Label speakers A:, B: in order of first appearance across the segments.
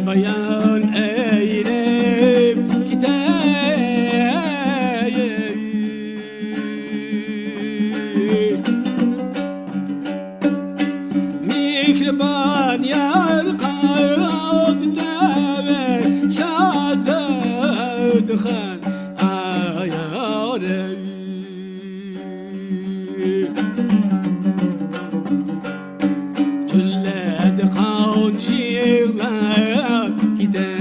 A: bayan eylem gideyim. Mihriban yar kalbine ve şazad khan ayarım. Tülledi kancılar gideyim.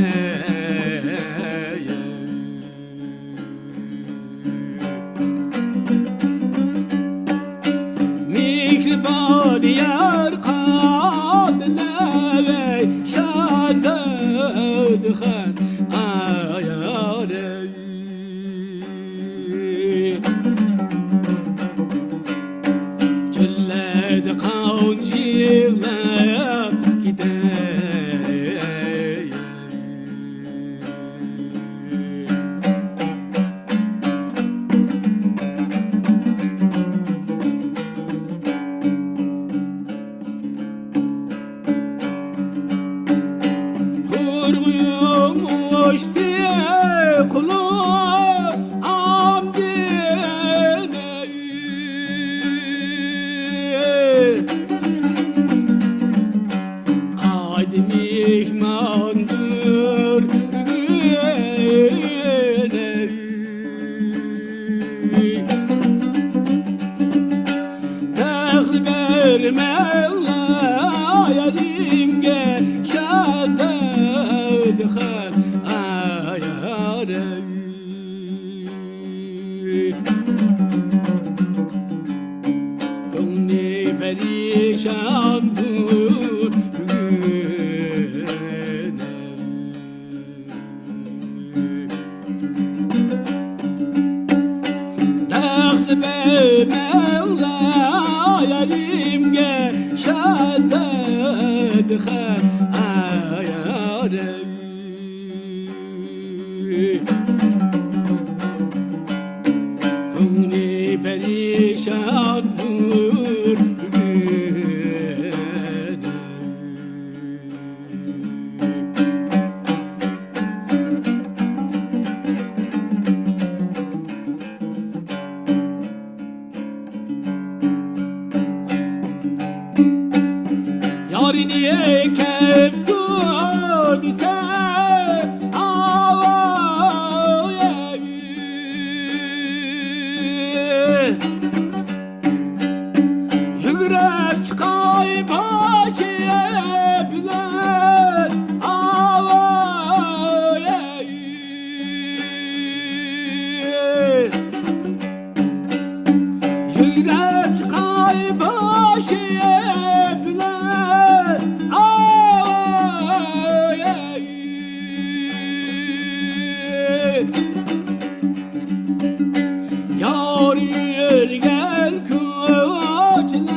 A: Mihriban yar kalbine ve şazad khan ayarım. Tülledi kancılar gideyim. Kurguymuş diye kulağım dinleyin. Haydi mihmandır güvenin. Dehli bermella yarimge şazad khan ayarım. Gönlü perişandır güvenim. Dehli bermella yarimge şazad khan ayarım. Gönlü perişandır güvenim. Yarini ekip kudise yürek çıkay pakiye bilen yürek çıkay pakiye bilen yar yürgen koçlağa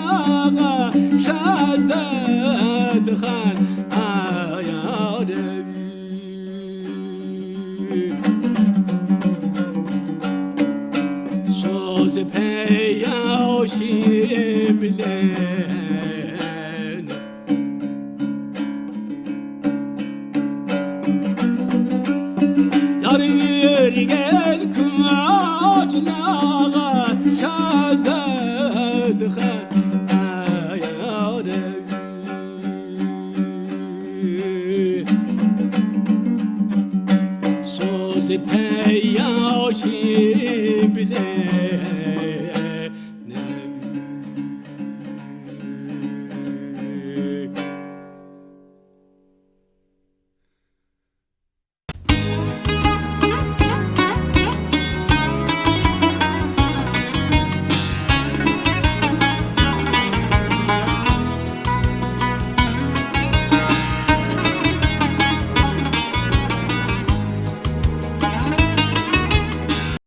A: şazad khan ayarım. Söz peyaşı bilen yar yürgen koçlağa şazad khan ayarım. Söz peyaşı